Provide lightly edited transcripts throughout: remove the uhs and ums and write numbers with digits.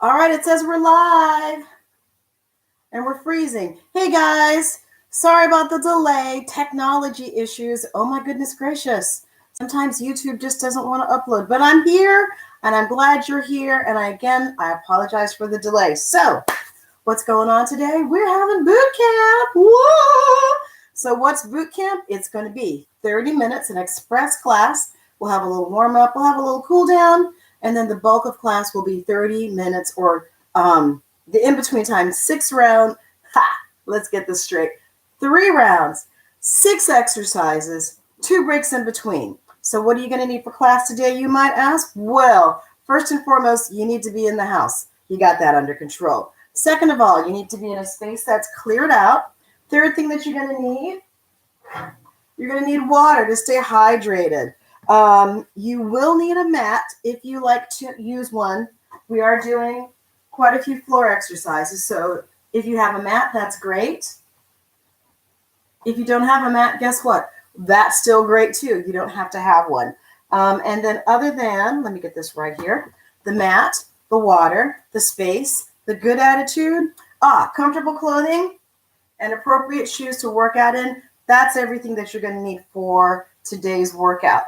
All right, it says we're live and we're freezing. Hey guys, sorry about the delay, technology issues. Oh my goodness gracious. Sometimes YouTube just doesn't want to upload, but I'm here and I'm glad you're here. And I apologize for the delay. So, what's going on today? We're having boot camp. Whoa! So, what's boot camp? It's going to be 30 minutes, an express class. We'll have a little warm up, we'll have a little cool down, and then the bulk of class will be 30 minutes or the in-between time, 6 rounds. Let's get this straight. 3 rounds, 6 exercises, 2 breaks in between. So what are you going to need for class today, you might ask? Well, first and foremost, you need to be in the house. You got that under control. Second of all, you need to be in a space that's cleared out. Third thing that you're going to need, you're going to need water to stay hydrated. You will need a mat if you like to use one. We are doing quite a few floor exercises, so if you have a mat, that's great. If you don't have a mat, guess what? That's still great too. You don't have to have one. And then other than, let me get this right here, the mat, the water, the space, the good attitude, comfortable clothing, and appropriate shoes to work out in, that's everything that you're going to need for today's workout.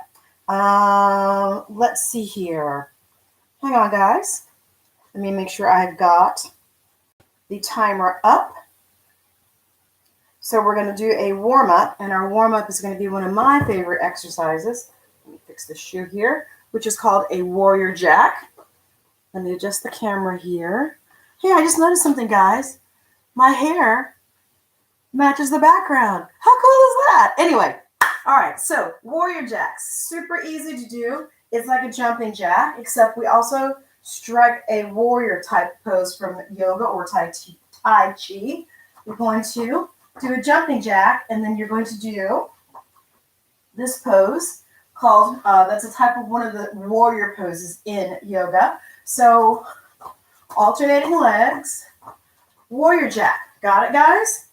Let's see here. Hang on, guys. Let me make sure I've got the timer up. So we're going to do a warm-up, and our warm-up is going to be one of my favorite exercises. Let me fix this shoe here, which is called a warrior jack. Let me adjust the camera here. Hey, I just noticed something, guys. My hair matches the background. How cool is that? Anyway, all right, so warrior jacks, super easy to do. It's like a jumping jack, except we also strike a warrior type pose from yoga or Tai Chi. We're going to do a jumping jack, and then you're going to do this pose called, that's a type of one of the warrior poses in yoga. So alternating legs, warrior jack. Got it, guys?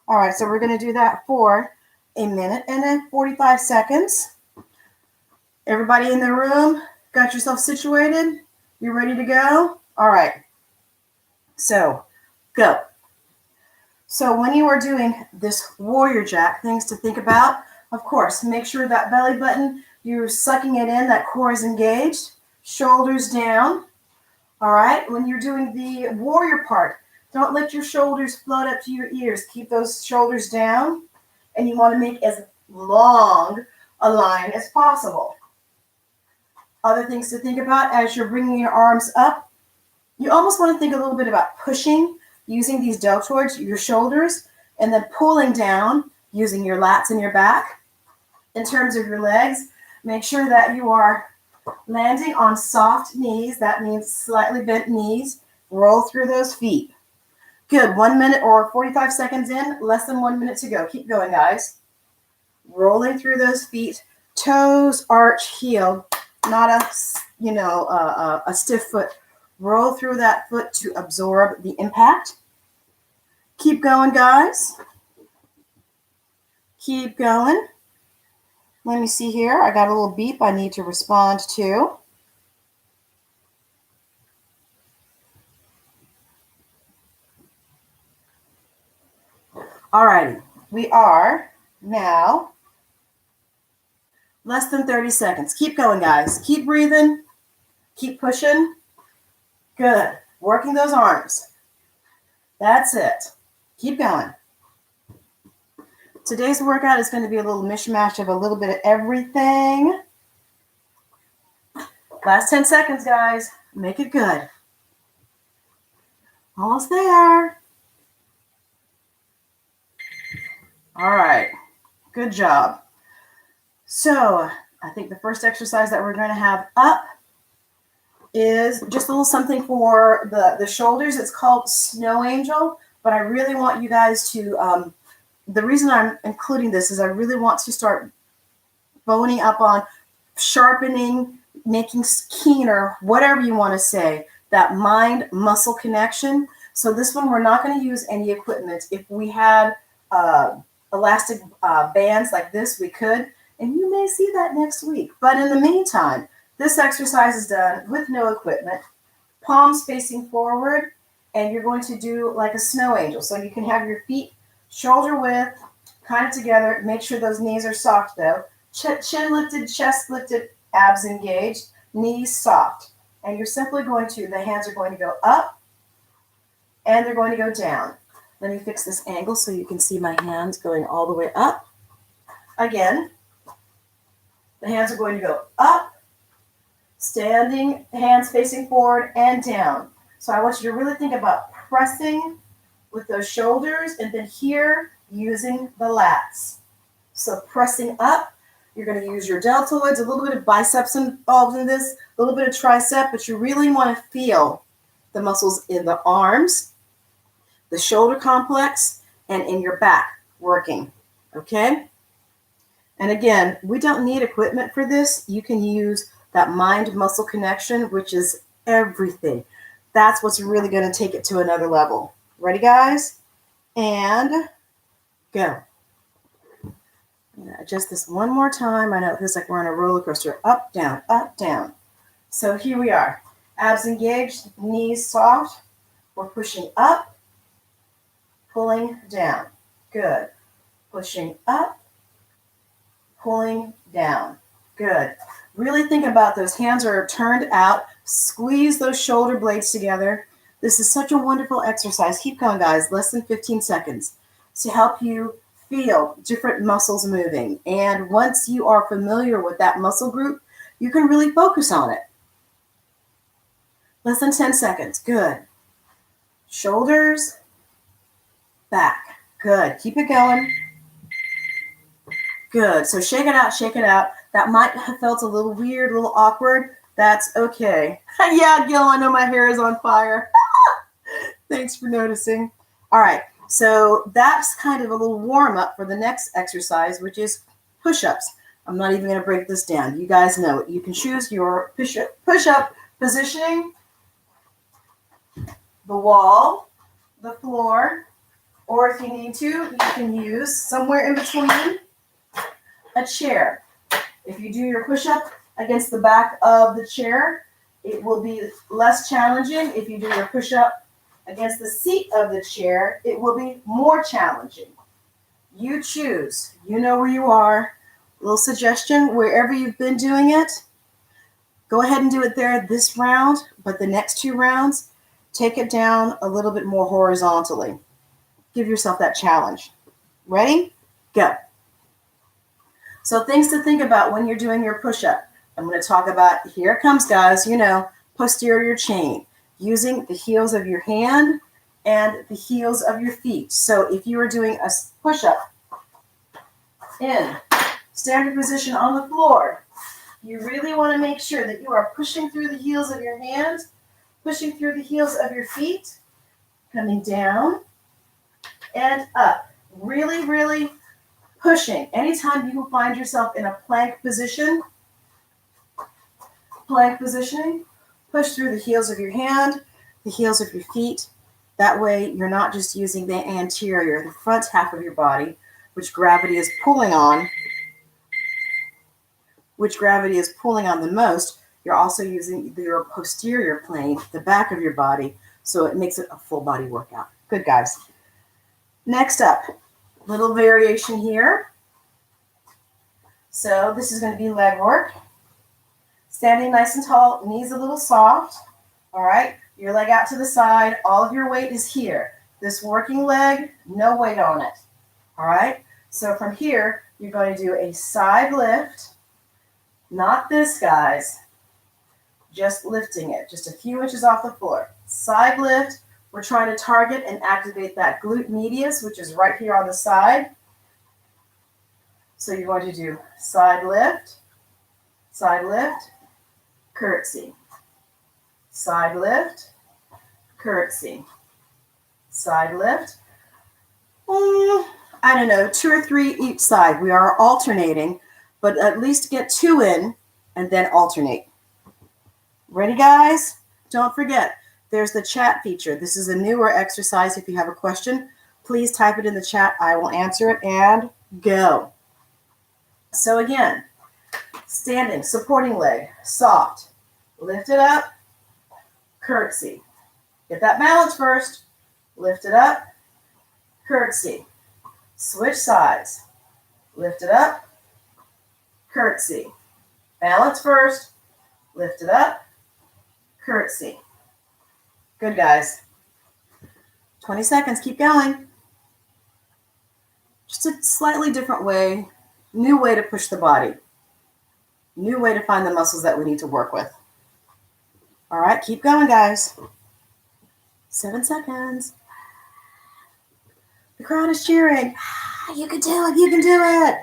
All right, so we're going to do that for a minute and then 45 seconds. Everybody in the room, got yourself situated? You ready to go? All right. So, go. So when you are doing this warrior jack, things to think about, of course, make sure that belly button, you're sucking it in, that core is engaged, shoulders down. All right, when you're doing the warrior part, don't let your shoulders float up to your ears. Keep those shoulders down, and you want to make as long a line as possible. Other things to think about as you're bringing your arms up, you almost want to think a little bit about pushing, using these deltoids, your shoulders, and then pulling down using your lats and your back. In terms of your legs, make sure that you are landing on soft knees. That means slightly bent knees. Roll through those feet. Good. 1 minute or 45 seconds in, less than 1 minute to go. Keep going, guys. Rolling through those feet. Toes, arch, heel. Not a stiff foot. Roll through that foot to absorb the impact. Keep going, guys. Keep going. Let me see here. I got a little beep I need to respond to. All righty. We are now less than 30 seconds. Keep going, guys. Keep breathing. Keep pushing. Good. Working those arms. That's it. Keep going. Today's workout is going to be a little mishmash of a little bit of everything. Last 10 seconds, guys. Make it good. Almost there. All right. Good job. So I think the first exercise that we're going to have up is just a little something for the shoulders. It's called Snow Angel, but I really want you guys to, the reason I'm including this is I really want to start boning up on sharpening, making keener, whatever you want to say, that mind-muscle connection. So this one, we're not going to use any equipment. If we had elastic bands like this, we could, and you may see that next week. But in the meantime, this exercise is done with no equipment. palms facing forward, and you're going to do like a snow angel. So you can have your feet shoulder width, kind of together. Make sure those knees are soft though. Chin lifted, chest lifted, abs engaged, knees soft. And you're simply going to, the hands are going to go up and they're going to go down. Let me fix this angle so you can see my hands going all the way up. Again, the hands are going to go up, standing, hands facing forward and down. So I want you to really think about pressing with those shoulders and then here using the lats. So pressing up, you're going to use your deltoids, a little bit of biceps involved in this, a little bit of tricep, but you really want to feel the muscles in the arms, the shoulder complex, and in your back working, okay? And again, we don't need equipment for this. You can use that mind-muscle connection, which is everything. That's what's really going to take it to another level. Ready, guys? And go. I'm going to adjust this one more time. I know it feels like we're on a roller coaster. Up, down, up, down. So here we are. Abs engaged, knees soft. We're pushing up, pulling down. Good. Pushing up, pulling down. Good. Really think about those hands are turned out. Squeeze those shoulder blades together. This is such a wonderful exercise. Keep going, guys. Less than 15 seconds to help you feel different muscles moving. And once you are familiar with that muscle group, you can really focus on it. Less than 10 seconds. Good. Shoulders, back. Good. Keep it going. Good. So shake it out, shake it out. That might have felt a little weird, a little awkward. That's okay. Yeah, Gil, I know my hair is on fire. Thanks for noticing. All right. So that's kind of a little warm up for the next exercise, which is push-ups. I'm not even going to break this down. You guys know it. You can choose your push-up positioning, the wall, the floor, or if you need to, you can use somewhere in between a chair. If you do your push-up against the back of the chair, it will be less challenging. If you do your push-up against the seat of the chair, it will be more challenging. You choose. You know where you are. Little suggestion, wherever you've been doing it, go ahead and do it there this round, but the next 2 rounds, take it down a little bit more horizontally. Give yourself that challenge. Ready? Go. So things to think about when you're doing your push-up. I'm going to talk about, here it comes, guys, posterior chain, using the heels of your hand and the heels of your feet. So if you are doing a push-up in standard position on the floor, you really want to make sure that you are pushing through the heels of your hands, pushing through the heels of your feet, coming down and up. Really, really pushing. Anytime you find yourself in a plank position, plank positioning, push through the heels of your hand, the heels of your feet. That way you're not just using the anterior, the front half of your body, which gravity is pulling on the most. You're also using your posterior plane, the back of your body, so it makes it a full body workout. Good, guys. Next up, little variation here. So this is going to be leg work. Standing nice and tall, knees a little soft. All right, your leg out to the side. All of your weight is here. This working leg, no weight on it. All right, so from here, you're going to do a side lift. Not this, guys. Just lifting it, just a few inches off the floor. Side lift. We're trying to target and activate that glute medius, which is right here on the side. So you're going to do side lift, curtsy, side lift, curtsy, side lift. I don't know, 2 or 3 each side. We are alternating, but at least get 2 in and then alternate. Ready, guys? Don't forget, there's the chat feature. This is a newer exercise. If you have a question, please type it in the chat. I will answer it and go. So again, standing, supporting leg, soft. Lift it up, curtsy. Get that balance first. Lift it up, curtsy. Switch sides. Lift it up, curtsy. Balance first, lift it up, curtsy. Good, guys. 20 seconds, keep going. Just a slightly different way, new way to push the body. New way to find the muscles that we need to work with. All right, keep going, guys. 7 seconds. The crowd is cheering. You can do it, you can do it.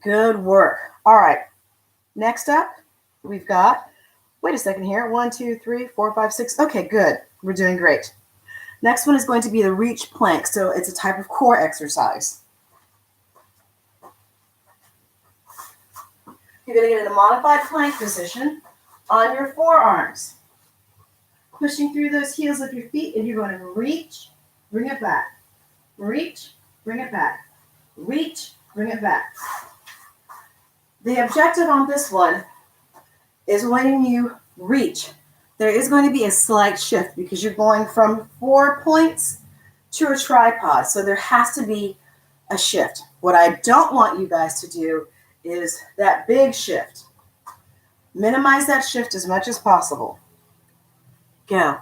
Good work. All right, next up, we've got, wait a second here, 1, 2, 3, 4, 5, 6. Okay, good. We're doing great. Next one is going to be the reach plank. So it's a type of core exercise. You're going to get in a modified plank position on your forearms. Pushing through those heels of your feet, and you're going to reach, bring it back. Reach, bring it back. Reach, bring it back. The objective on this one is when you reach, there is going to be a slight shift because you're going from 4 points to a tripod. So there has to be a shift. What I don't want you guys to do is that big shift. Minimize that shift as much as possible. Go.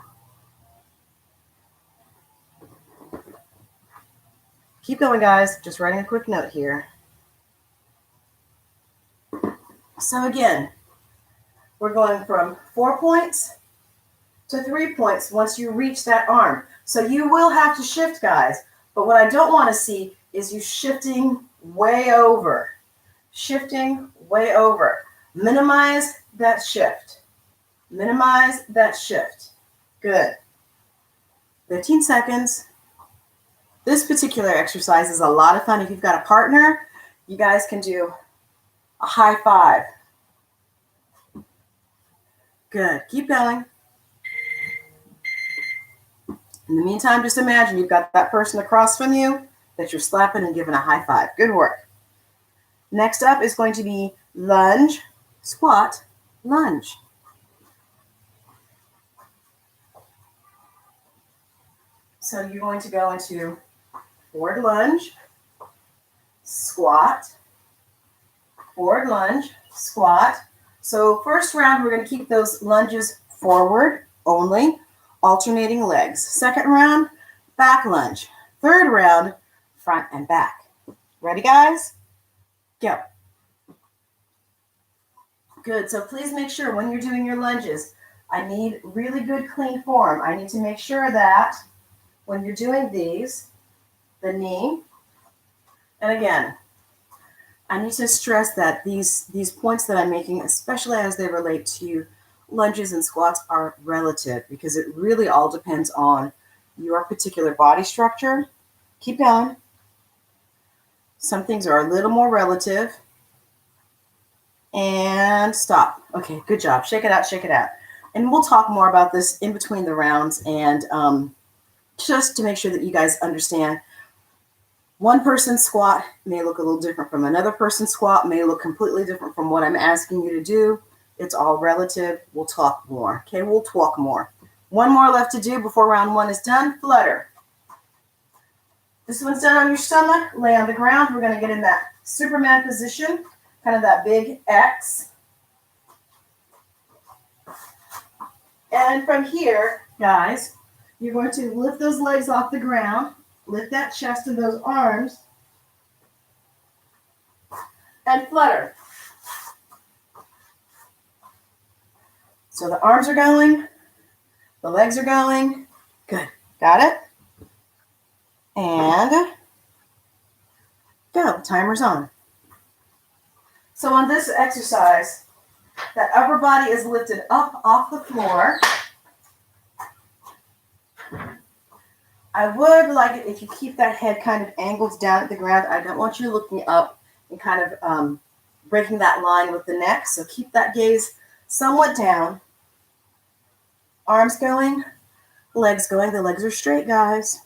Keep going, guys. Just writing a quick note here. So again, we're going from 4 points to 3 points once you reach that arm. So you will have to shift, guys. But what I don't want to see is you shifting way over. Shifting way over. Minimize that shift. Minimize that shift. Good. 15 seconds. This particular exercise is a lot of fun. If you've got a partner, you guys can do a high five. Good. Keep going. In the meantime, just imagine you've got that person across from you that you're slapping and giving a high five. Good work. Next up is going to be lunge, squat, lunge. So you're going to go into forward lunge, squat, forward lunge, squat. So first round, we're going to keep those lunges forward only, alternating legs. Second round, back lunge. Third round, front and back. Ready, guys? Go. Good. So please make sure when you're doing your lunges, I need really good clean form. I need to make sure that when you're doing these, the knee, and again, I need to stress that these points that I'm making, especially as they relate to lunges and squats, are relative because it really all depends on your particular body structure. Keep going. Some things are a little more relative. And stop. Okay, good job. Shake it out, shake it out. And we'll talk more about this in between the rounds and just to make sure that you guys understand. One person's squat may look a little different from another person's squat, may look completely different from what I'm asking you to do. It's all relative. We'll talk more. Okay, we'll talk more. One more left to do before round one is done. Flutter. This one's done on your stomach. Lay on the ground. We're going to get in that Superman position, kind of that big X. And from here, guys, you're going to lift those legs off the ground. Lift that chest and those arms. And flutter. So the arms are going. The legs are going. Good. Got it? And go. Timer's on. So on this exercise, that upper body is lifted up off the floor. I would like it if you keep that head kind of angled down at the ground. I don't want you looking up and kind of breaking that line with the neck. So keep that gaze somewhat down. Arms going, legs going. The legs are straight, guys.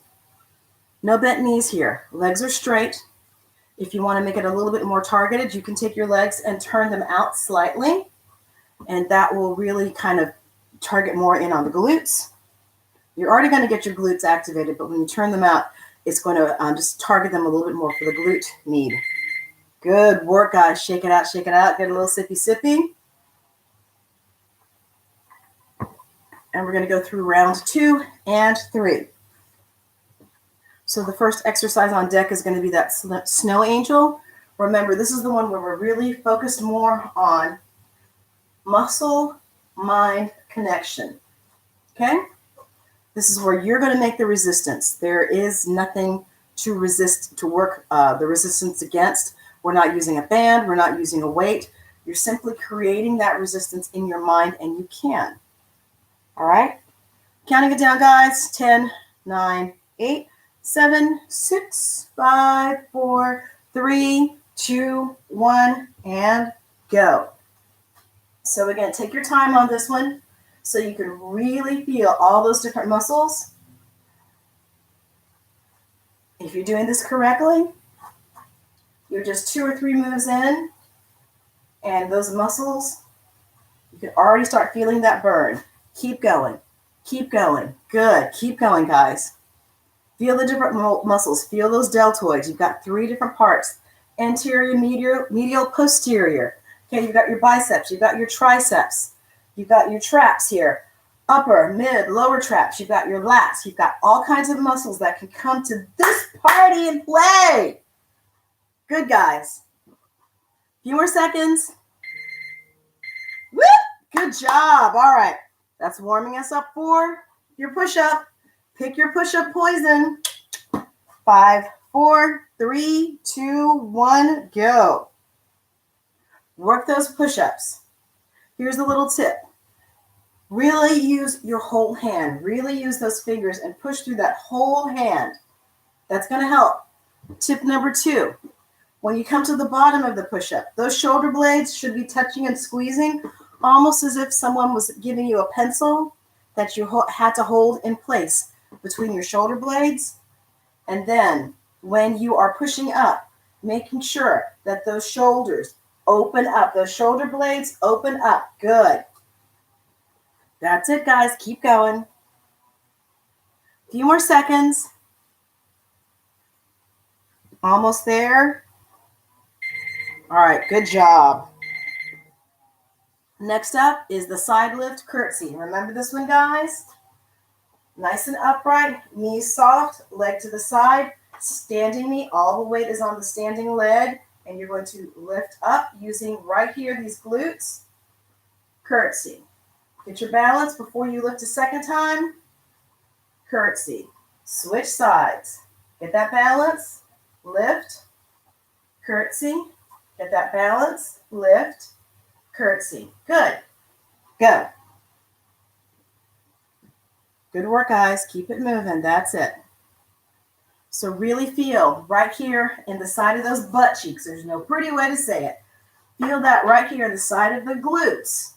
No bent knees here. Legs are straight. If you want to make it a little bit more targeted, you can take your legs and turn them out slightly. And that will really kind of target more in on the glutes. You're already going to get your glutes activated, but when you turn them out, it's going to just target them a little bit more for the glute need. Good work, guys. Shake it out, shake it out. Get a little sippy, sippy. And we're going to go through round 2 and 3. So the first exercise on deck is going to be that snow angel. Remember, this is the one where we're really focused more on muscle-mind connection. Okay? This is where you're going to make the resistance. There is nothing to resist, to work the resistance against. We're not using a band. We're not using a weight. You're simply creating that resistance in your mind, and you can. All right? Counting it down, guys. 10, 9, 8, 7, 6, 5, 4, 3, 2, 1, and go. So again, take your time on this one so you can really feel all those different muscles. If you're doing this correctly, you're just 2 or 3 moves in, and those muscles, you can already start feeling that burn. Keep going. Keep going. Good. Keep going, guys. Feel the different muscles. Feel those deltoids. You've got 3 different parts. Anterior, medial, posterior. Okay, you've got your biceps. You've got your triceps. You've got your traps here. Upper, mid, lower traps. You've got your lats. You've got all kinds of muscles that can come to this party and play. Good, guys. Few more seconds. Woo! Good job. All right. That's warming us up for your push-up. Pick your push-up poison. 5, 4, 3, 2, 1, go. Work those push-ups. Here's a little tip. Really use your whole hand. Really use those fingers and push through that whole hand. That's going to help. Tip number 2. When you come to the bottom of the push-up, those shoulder blades should be touching and squeezing almost as if someone was giving you a pencil that you had to hold in place between your shoulder blades. And then when you are pushing up, making sure that those shoulders open up, those shoulder blades open up. Good. That's it, guys. Keep going. A few more seconds. Almost there. All right, good job. Next up is the side lift curtsy. Remember this one, guys? Nice and upright, knees soft, leg to the side, standing knee. All the weight is on the standing leg, and you're going to lift up using right here these glutes. Curtsy. Get your balance before you lift a second time. Curtsy. Switch sides. Get that balance. Lift. Curtsy. Get that balance. Lift. Curtsy. Good. Go. Good work, guys. Keep it moving. That's it. So really feel right here in the side of those butt cheeks. There's no pretty way to say it. Feel that right here in the side of the glutes.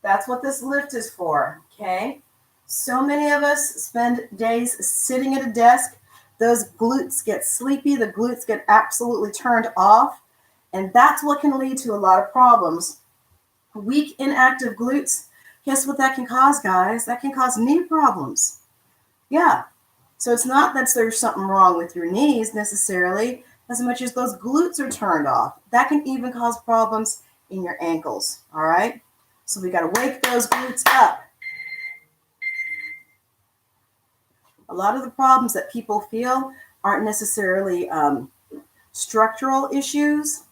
That's what this lift is for, okay? So many of us spend days sitting at a desk. Those glutes get sleepy. The glutes get absolutely turned off. And that's what can lead to a lot of problems. Weak, inactive glutes, guess what that can cause, guys? That can cause knee problems. Yeah. So it's not that there's something wrong with your knees necessarily, as much as those glutes are turned off. That can even cause problems in your ankles, all right? So we got to wake those glutes up. A lot of the problems that people feel aren't necessarily structural issues,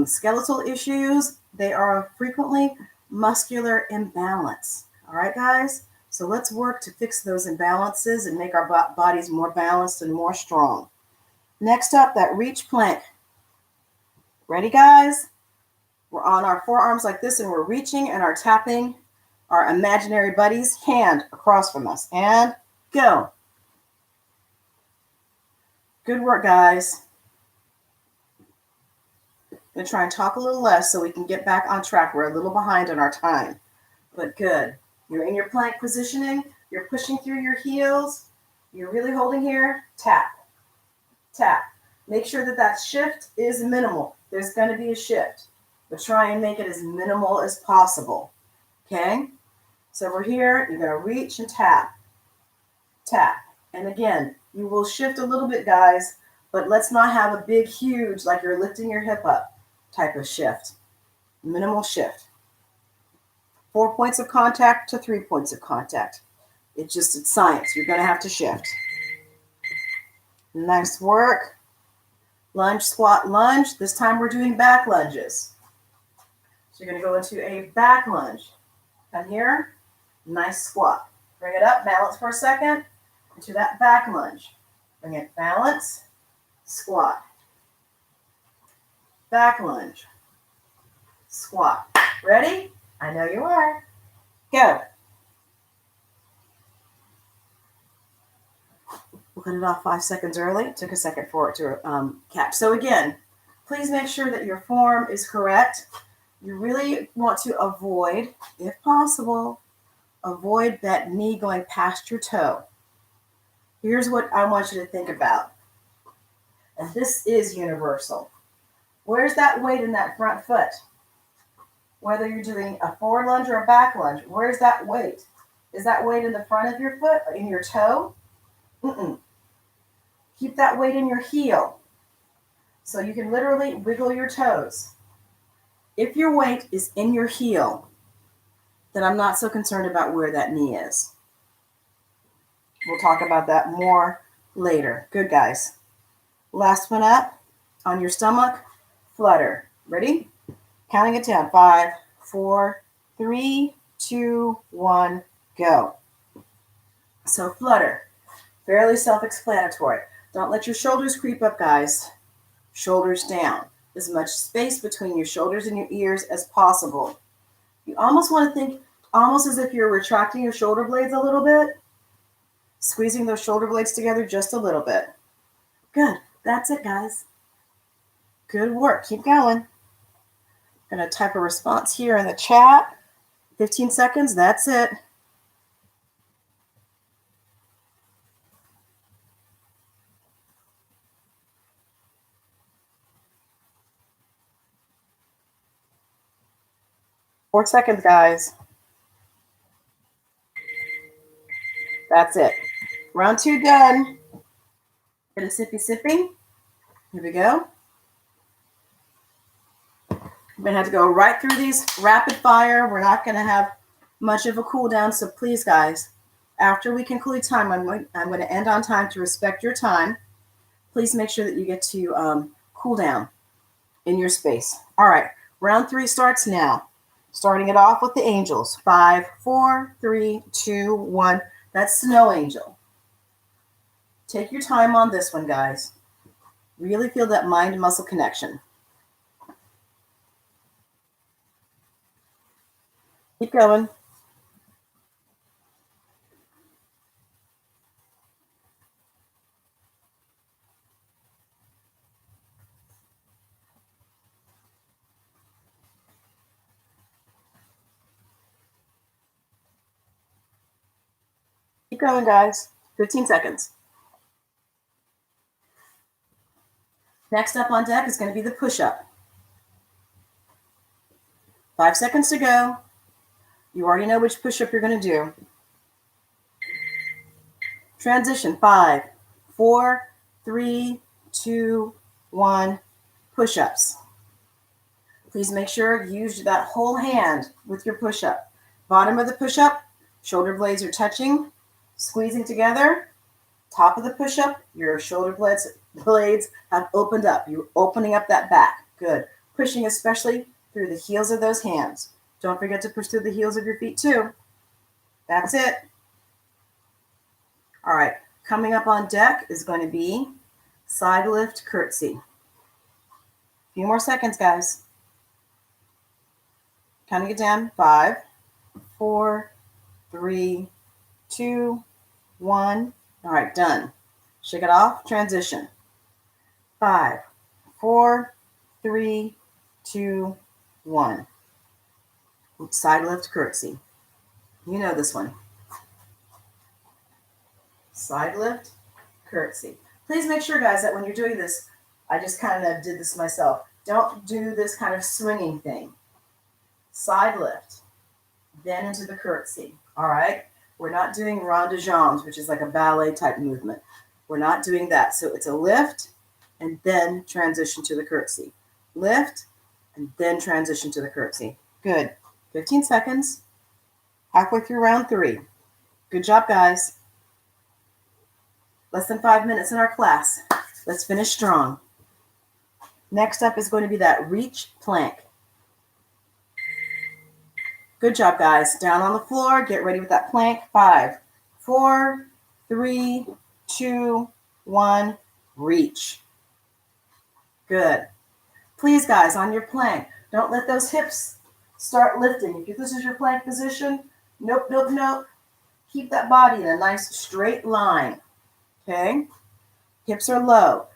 skeletal issues. They are frequently muscular imbalance. All right, guys? So let's work to fix those imbalances and make our bodies more balanced and more strong. Next up, that reach plank. Ready, guys? We're on our forearms like this, and we're reaching and are tapping our imaginary buddy's hand across from us. And go. Good work, guys. I'm going to try and talk a little less so we can get back on track. We're a little behind on our time, but good. You're in your plank positioning. You're pushing through your heels. You're really holding here. Tap, tap. Make sure that that shift is minimal. There's going to be a shift, but try and make it as minimal as possible, okay? So we're here, you're going to reach and tap, tap. And again, you will shift a little bit, guys, but let's not have a big, huge, like you're lifting your hip up type of shift. Minimal shift. 4 points of contact to 3 points of contact. It's science. You're going to have to shift. Nice work. Lunge, squat, lunge. This time we're doing back lunges. So you're going to go into a back lunge. Come here. Nice squat. Bring it up. Balance for a second. Into that back lunge. Bring it. Balance. Squat. Back lunge. Squat. Ready? I know you are. Go. We'll cut it off 5 seconds early. It took a second for it to catch. So again, please make sure that your form is correct. You really want to avoid, if possible, avoid that knee going past your toe. Here's what I want you to think about. And this is universal. Where's that weight in that front foot? Whether you're doing a forward lunge or a back lunge, where's that weight? Is that weight in the front of your foot, in your toe? Keep that weight in your heel. So you can literally wiggle your toes. If your weight is in your heel, then I'm not so concerned about where that knee is. We'll talk about that more later. Good, guys. Last one up. On your stomach, flutter. Ready? Counting it down. 5, 4, 3, 2, 1, go. So flutter. Fairly self-explanatory. Don't let your shoulders creep up, guys. Shoulders down. As much space between your shoulders and your ears as possible. You almost want to think almost as if you're retracting your shoulder blades a little bit. Squeezing those shoulder blades together just a little bit. Good. That's it, guys. Good work. Keep going. I'm going to type a response here in the chat. 15 seconds. That's it. Four seconds, guys. That's it. Round 2 done. Get a sippy. Here we go. I'm going to have to go right through these rapid fire. We're not going to have much of a cool down. So please, guys, after we conclude time, I'm going to end on time to respect your time. Please make sure that you get to cool down in your space. All right. Round 3 starts now. Starting it off with the angels. 5, 4, 3, 2, 1. That's snow angel. Take your time on this one, guys. Really feel that mind-muscle connection. Keep going. Keep going, guys. 15 seconds. Next up on deck is going to be the push-up. 5 seconds to go. You already know which push-up you're going to do. Transition. 5, 4, 3, 2, 1. Push-ups. Please make sure you use that whole hand with your push-up. Bottom of the push-up, shoulder blades are touching, squeezing together. Top of the push-up, your shoulder blades have opened up. You're opening up that back. Good. Pushing especially through the heels of those hands. Don't forget to push through the heels of your feet too. That's it. All right. Coming up on deck is going to be side lift curtsy. A few more seconds, guys. Counting it down. 5, 4, 3, 2, 1. All right, done. Shake it off. Transition. 5, 4, 3, 2, 1. Side lift curtsy. You know this one. Side lift curtsy. Please make sure, guys, that when you're doing this, I just kind of did this myself. Don't do this kind of swinging thing. Side lift. then into the curtsy. All right? We're not doing rond de jambes, which is like a ballet type movement. We're not doing that. So it's a lift and then transition to the curtsy. Lift and then transition to the curtsy. Good. 15 seconds. Halfway through round 3. Good job, guys. Less than 5 minutes in our class. Let's finish strong. Next up is going to be that reach plank. Good job, guys. Down on the floor. Get ready with that plank. 5, 4, 3, 2, 1. Reach. Good. Please, guys, on your plank, don't let those hips start lifting. If this is your plank position, nope, nope, nope. Keep that body in a nice straight line. Okay? Hips are low.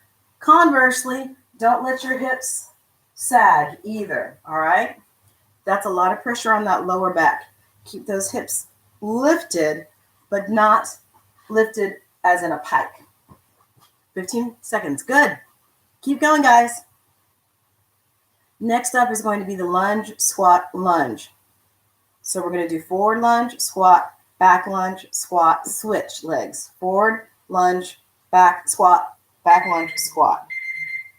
Conversely, don't let your hips sag either. All right? That's a lot of pressure on that lower back. Keep those hips lifted, but not lifted as in a pike. 15 seconds. Good. Keep going, guys. Next up is going to be the lunge, squat, lunge. So we're going to do forward lunge, squat, back lunge, squat, switch legs. Forward, lunge, back, squat, back lunge, squat.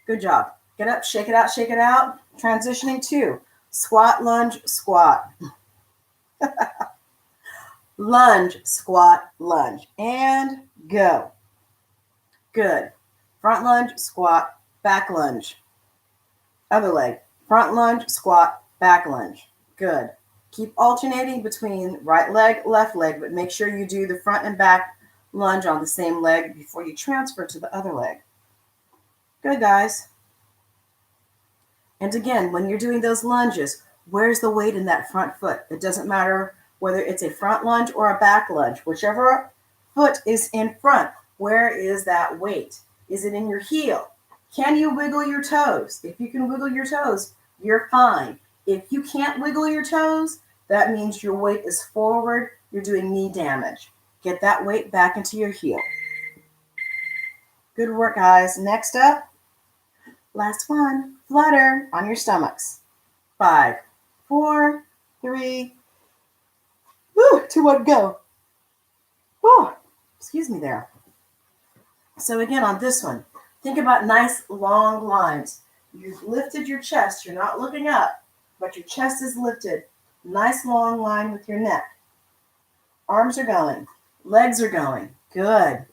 Good job. Get up, shake it out, shake it out. Transitioning to squat, lunge, squat. Lunge, squat, lunge. And go. Good. Front lunge, squat, back lunge. Other leg. Front lunge, squat, back lunge. Good. Keep alternating between right leg, left leg, but make sure you do the front and back lunge on the same leg before you transfer to the other leg. Good, guys. And again, when you're doing those lunges, where's the weight in that front foot? It doesn't matter whether it's a front lunge or a back lunge. Whichever foot is in front, where is that weight? Is it in your heel? Can you wiggle your toes? If you can wiggle your toes, you're fine. If you can't wiggle your toes, that means your weight is forward. You're doing knee damage. Get that weight back into your heel. Good work, guys. Next up, last one, flutter on your stomachs. 5, 4, 3, 2, 1, go. Whew, excuse me there. So again, on this one, think about nice long lines. You've lifted your chest. You're not looking up, but your chest is lifted. Nice long line with your neck. Arms are going. Legs are going. Good.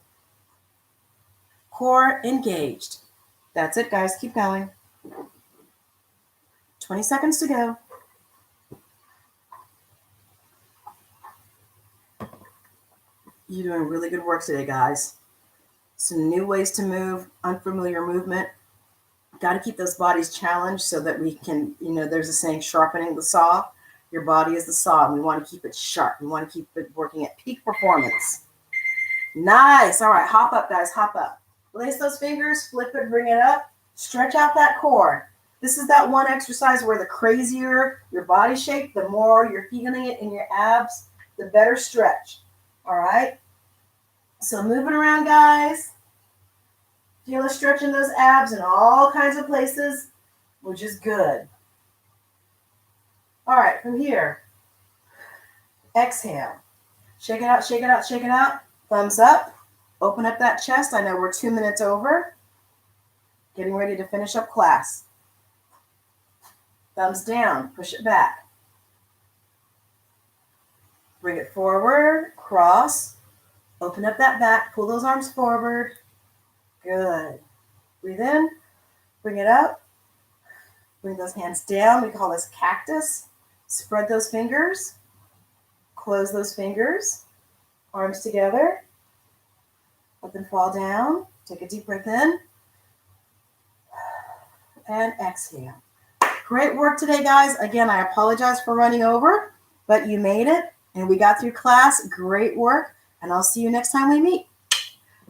Core engaged. That's it, guys. Keep going. 20 seconds to go. You're doing really good work today, guys. Some new ways to move, unfamiliar movement. Got to keep those bodies challenged so that we can, there's a saying, sharpening the saw. Your body is the saw, and we want to keep it sharp. We want to keep it working at peak performance. Nice. All right, hop up, guys. Hop up. Lace those fingers, flip it, bring it up. Stretch out that core. This is that one exercise where the crazier your body shape, the more you're feeling it in your abs, the better stretch. All right? So moving around, guys. Feel a stretch in those abs in all kinds of places, which is good. All right, from here, exhale. Shake it out, shake it out, shake it out. Thumbs up. Open up that chest. I know we're 2 minutes over. Getting ready to finish up class. Thumbs down. Push it back. Bring it forward. Cross. Open up that back. Pull those arms forward. Good. Breathe in. Bring it up. Bring those hands down. We call this cactus. Spread those fingers. Close those fingers. Arms together. Let them fall down. Take a deep breath in. And exhale. Great work today, guys. Again, I apologize for running over, but you made it, and we got through class. Great work, and I'll see you next time we meet.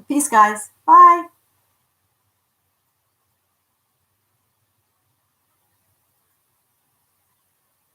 Peace, guys. Bye.